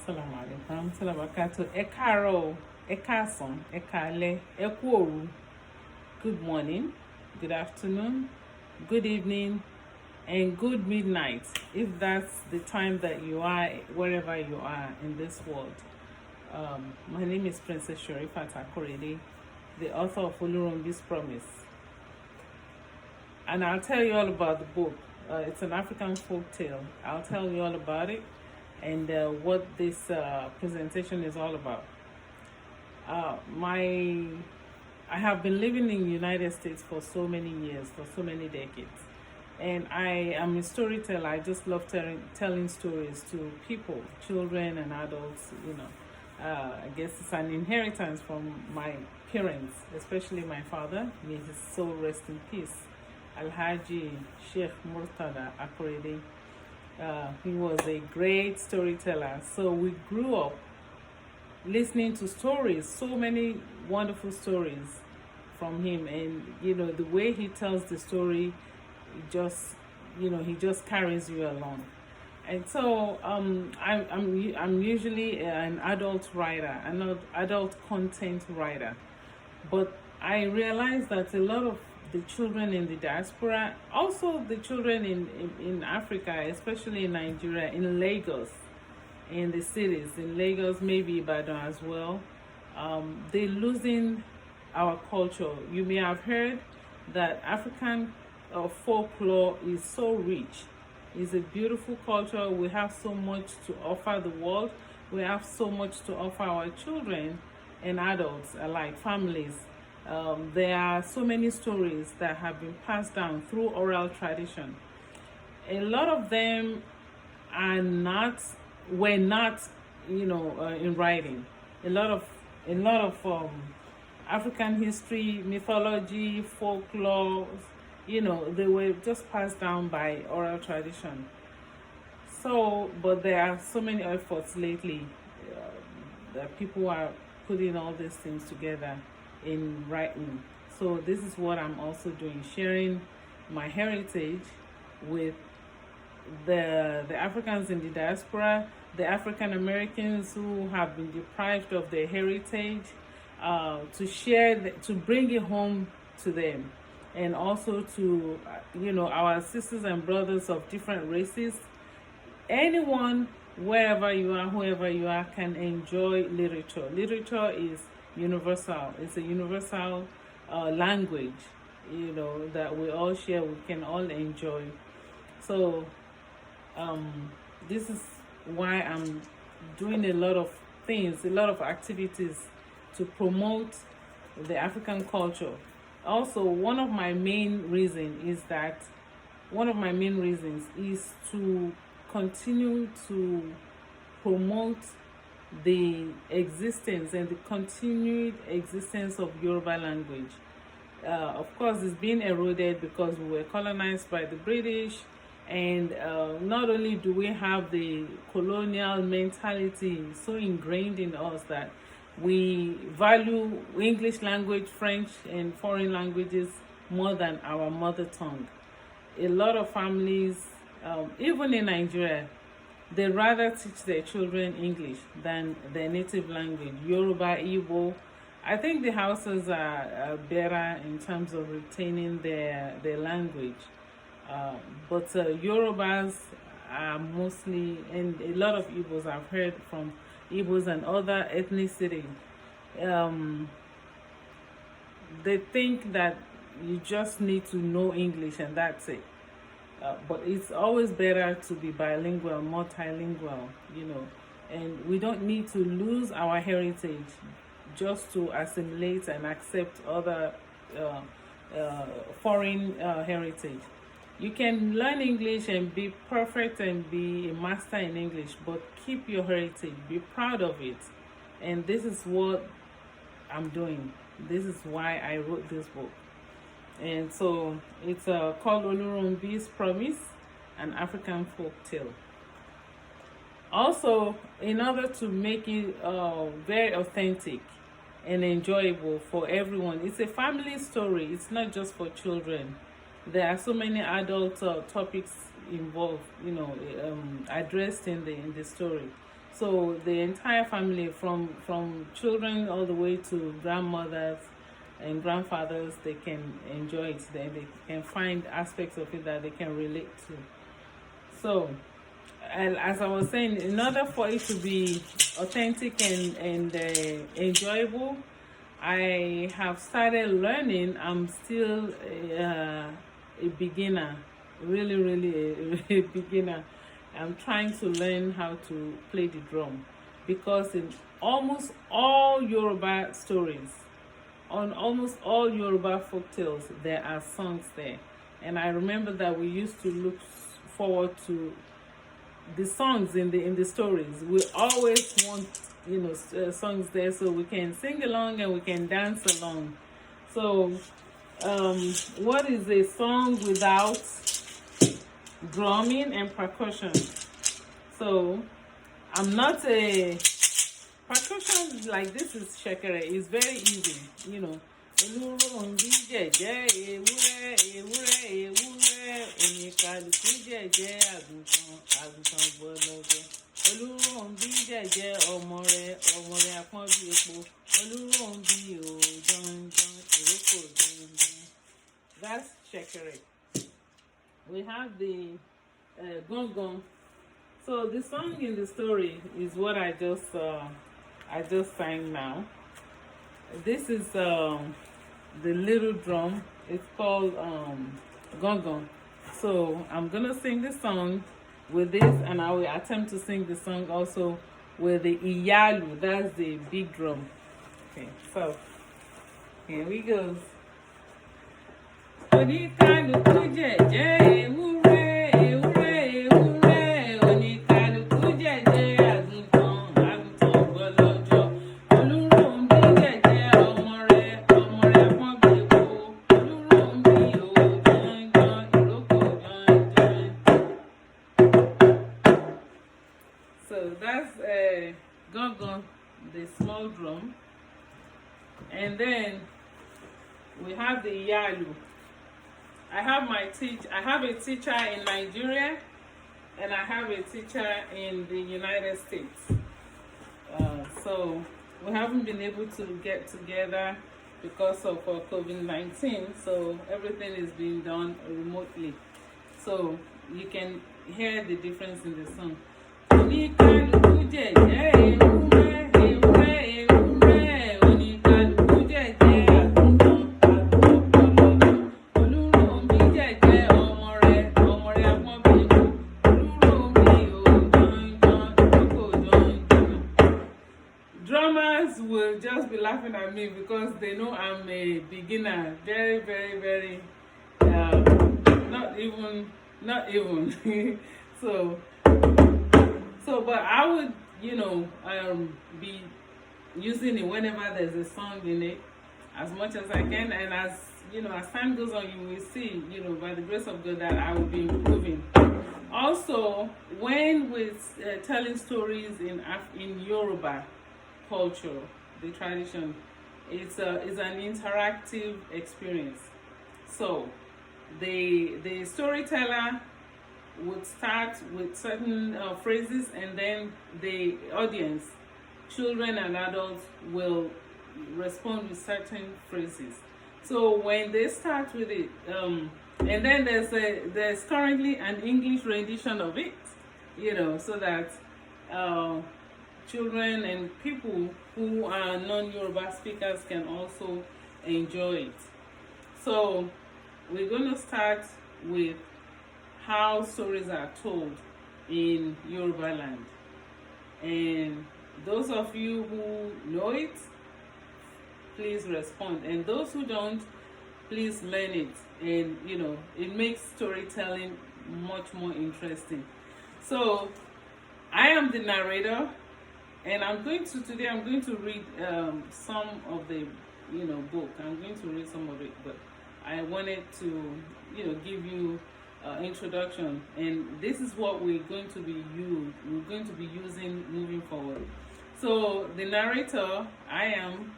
Assalamu alaikum. Assalamu alaikum. Ẹ káàárọ̀, ẹ káàsán, ẹ káalẹ́, ẹ kú òru. Good morning, good afternoon, good evening, and good midnight, if that's the time that you are, wherever you are in this world. My name is Princess Sherifat Akorede, the author of Olurounbi's Promise. And I'll tell you all about the book. It's an African folktale. I'll tell you all about it and what this presentation is all about. I have been living in the United States for so many years, for so many decades. And I am a storyteller. I just love telling stories to people, children and adults, I guess it's an inheritance from my parents, especially my father. May his soul rest in peace. Alhaji Sheikh Murtada Akorede. He was a great storyteller. So we grew up listening to stories, so many wonderful stories from him. And, the way he tells the story, he just carries you along. And so I'm usually an adult writer, an adult content writer. But I realized that a lot of the children in the diaspora, also the children in Africa, especially in Nigeria, in Lagos, in the cities, in Lagos, maybe Ibadan as well, they're losing our culture. You may have heard that African folklore is so rich. It's a beautiful culture. We have so much to offer the world. We have so much to offer our children and adults alike, families. There are so many stories that have been passed down through oral tradition. A lot of them were not in writing. A lot of African history, mythology, folklore, they were just passed down by oral tradition. So, but there are so many efforts lately that people are putting all these things together in writing. So this is what I'm also doing, sharing my heritage with the Africans in the diaspora, the African Americans who have been deprived of their heritage, to bring it home to them, and also to our sisters and brothers of different races. Anyone, wherever you are, whoever you are, can enjoy literature. Literature is universal. It's a universal language, that we all share, we can all enjoy. So this is why I'm doing a lot of things, a lot of activities to promote the African culture. Also, one of my main reasons is to continue to promote the existence and the continued existence of Yoruba language. Of course, it's been eroded because we were colonized by the British, and not only do we have the colonial mentality so ingrained in us that we value English language, French, and foreign languages more than our mother tongue. A lot of families, even in Nigeria, they rather teach their children English than their native language, Yoruba, Igbo. I think the Hausas are better in terms of retaining their language. But Yorubas are mostly, and a lot of Igbos, I've heard from Igbos and other ethnicities, they think that you just need to know English and that's it. But it's always better to be bilingual, multilingual, and we don't need to lose our heritage just to assimilate and accept other foreign heritage. You can learn English and be perfect and be a master in English, but keep your heritage, be proud of it. And this is what I'm doing. This is why I wrote this book. And so it's called Olurounbi's Promise, an African Folktale. Also, in order to make it very authentic and enjoyable for everyone, it's a family story. It's not just for children. There are so many adult topics involved, addressed in the story. So the entire family, from children all the way to grandmothers and grandfathers, they can enjoy it. They can find aspects of it that they can relate to. So, and as I was saying, in order for it to be authentic and enjoyable, I have started learning. I'm still a beginner, really a beginner. I'm trying to learn how to play the drum, because in almost all Yoruba stories, on almost all Yoruba folk tales, there are songs there. And I remember that we used to look forward to the songs in the stories. We always want, songs there so we can sing along and we can dance along. So what is a song without drumming and percussion? So I'm not a percussion like this. Is shekere. It's very easy, Olurounbi jẹjẹ ewúrẹ́ ewúrẹ́ ewúrẹ́ oníkálukú jẹjẹ àgùntàn àgùntàn gbọlọgbọ. Olurounbi jẹjẹ ọmọ rẹ̀ apọ́n bí epo. Olurounbi o dandan ìrókò dandan. That's shekere. We have the gong. So the song in the story is what I just sang now. This is the little drum. It's called gong. So I'm gonna sing the song with this, and I will attempt to sing the song also with the iyalu. That's the big drum. Okay, so here we go. Oníkálukú jẹ̀jẹ́ ewúrẹ́ ewúrẹ́ ewúrẹ́ oníkálukú jẹ̀jẹ́ àgùntàn àgùntàn gbọlọjọ. Olurounbi jẹ̀jẹ́ ọmọ rẹ̀ apọ́n bí epo. Olurounbi o dandan ìrókò dandan. So that's gong, the small drum, and then we have the iyalu. I have a teacher in Nigeria, and I have a teacher in the United States. So we haven't been able to get together because of COVID-19. So everything is being done remotely. So you can hear the difference in the song. Oníkálukú jẹ̀jẹ́ ewúrẹ́ ewúrẹ́ ewúrẹ́ oníkálukú jẹ̀jẹ́ àgùntàn àgùntàn gbọlọjọ. Olurounbi jẹ̀jẹ́ ọmọ rẹ̀ apọ́n bí epo. Olurounbi o dandan ìrókò dandan. Drummers will just be laughing at me because they know I'm a beginner. Very not even so but I would be using it whenever there's a song in it as much as I can, and as time goes on, you will see, by the grace of God, that I will be improving. Also, when with telling stories in Yoruba culture, the tradition, it's an interactive experience. So the storyteller would start with certain phrases, and then the audience, children and adults, will respond with certain phrases. So when they start with it, and then there's currently an English rendition of it, so that children and people who are non-Yoruba speakers can also enjoy it. So we're going to start with how stories are told in Yoruba land. And those of you who know it, please respond. And those who don't, please learn it. And, it makes storytelling much more interesting. So I am the narrator, and today I'm going to read some of the, book. I'm going to read some of it, but I wanted to, give you introduction, and this is what we're going to be using moving forward. So the narrator, I am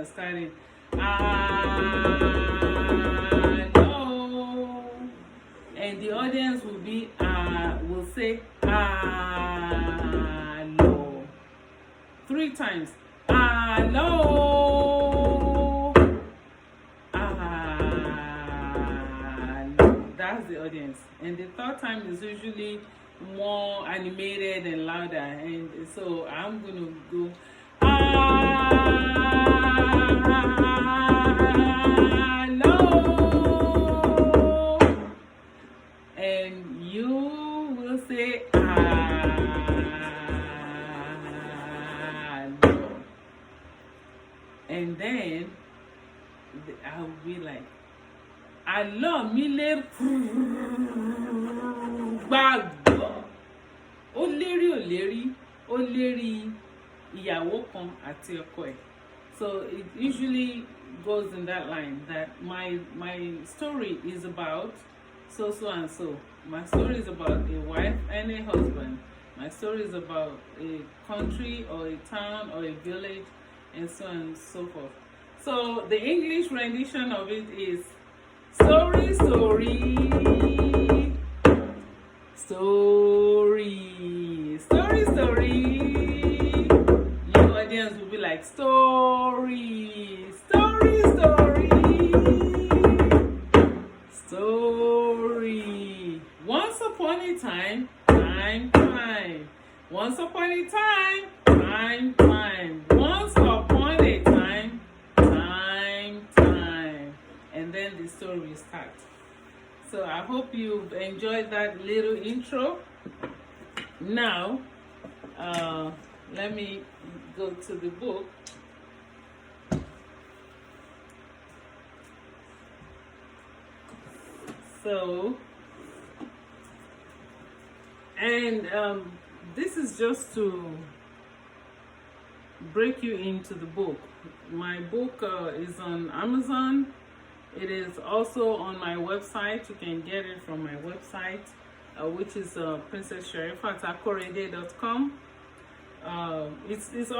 starting. Hello, and the audience will say hello. 3 times. Hello. That's the audience. And the third time is usually more animated and louder. And so I'm going to go. Hello. And you will say, hello. And then I'll be like, hello, Mile. Ó lérí ìyàwó kan àti ọkọ ẹ̀. So it usually goes in that line that my story is about so and so. My story is about a wife and a husband. My story is about a country or a town or a village and so on and so forth. So the English rendition of it is story. Your audience will be like, story. Once upon a time. Once upon a time. Once upon a time. And then the story starts. So I hope you've enjoyed that little intro. Now, let me go to the book. So, and this is just to break you into the book. My book is on Amazon. It is also on my website. You can get it from my website, which is princesssherifatakorede.com. It's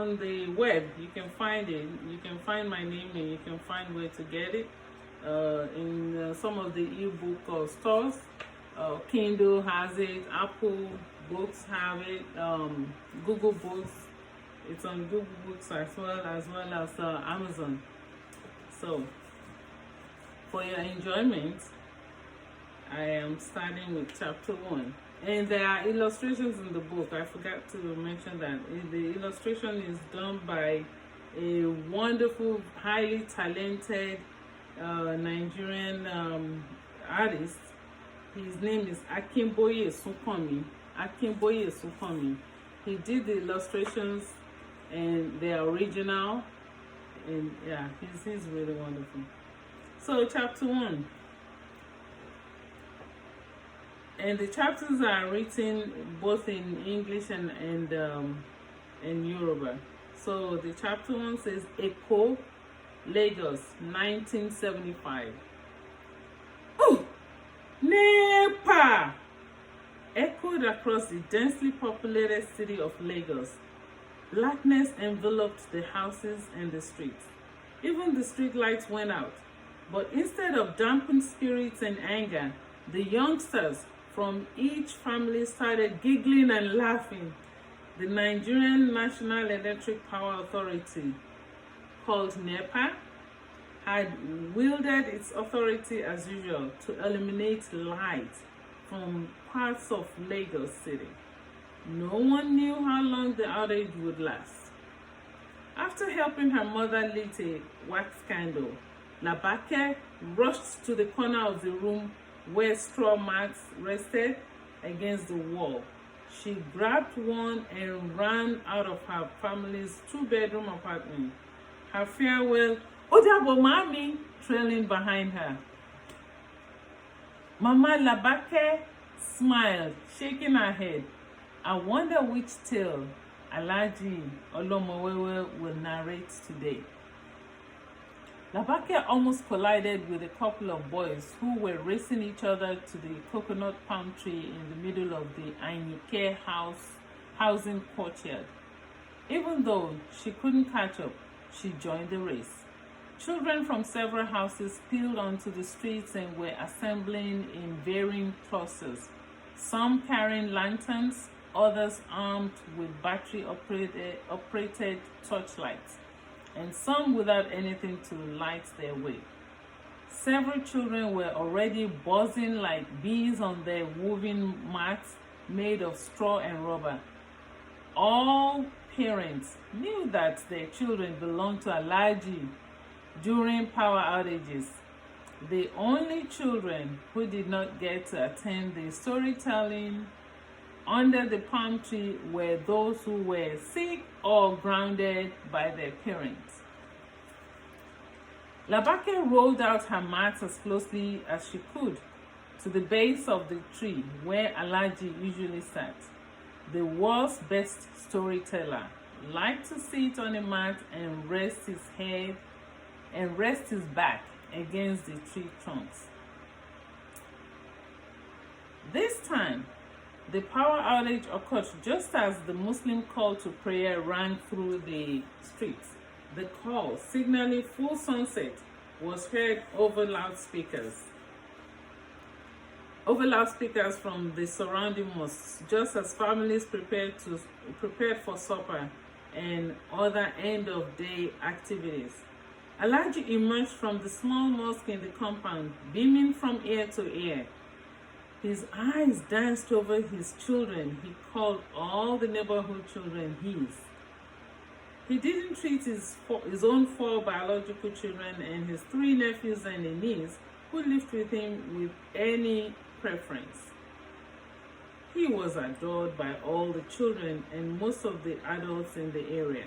on the web. You can find it. You can find my name and you can find where to get it in some of the ebook stores. Kindle has it. Apple Books have it. Google Books. It's on Google Books as well as Amazon. So, for your enjoyment, I am starting with chapter 1. And there are illustrations in the book. I forgot to mention that. The illustration is done by a wonderful, highly talented Nigerian artist. His name is Akinboye Sukomi. He did the illustrations and they are original. And yeah, he's really wonderful. So chapter 1, and the chapters are written both in English and Yoruba. So the chapter 1 says Eko, Lagos, 1975. Oh, NEPA echoed across the densely populated city of Lagos. Blackness enveloped the houses and the streets. Even the street lights went out. But instead of dampened spirits and anger, the youngsters from each family started giggling and laughing. The Nigerian National Electric Power Authority, called NEPA, had wielded its authority as usual to eliminate light from parts of Lagos City. No one knew how long the outage would last. After helping her mother lit a wax candle, Labake rushed to the corner of the room where straw mats rested against the wall. She grabbed one and ran out of her family's 2-bedroom apartment. Her farewell, "Odabo Mami," trailing behind her. Mama Labake smiled, shaking her head. I wonder which tale Alhaji Olomowewe will narrate today. Labake almost collided with a couple of boys who were racing each other to the coconut palm tree in the middle of the Ainike housing courtyard. Even though she couldn't catch up, she joined the race. Children from several houses spilled onto the streets and were assembling in varying clusters, some carrying lanterns, others armed with battery operated torchlights, and some without anything to light their way. Several children were already buzzing like bees on their woven mats made of straw and rubber. All parents knew that their children belonged to Alhaji during power outages. The only children who did not get to attend the storytelling under the palm tree were those who were sick or grounded by their parents. Labake rolled out her mat as closely as she could to the base of the tree where Alhaji usually sat. The world's best storyteller liked to sit on a mat and rest his head and rest his back against the tree trunks. This time, the power outage occurred just as the Muslim call to prayer rang through the streets. The call, signaling full sunset, was heard over loudspeakers from the surrounding mosques, just as families prepared for supper and other end-of-day activities. Alhaji emerged from the small mosque in the compound, beaming from ear to ear. His eyes danced over his children. He called all the neighborhood children his. He didn't treat his own 4 biological children and his 3 nephews and a niece who lived with him with any preference. He was adored by all the children and most of the adults in the area.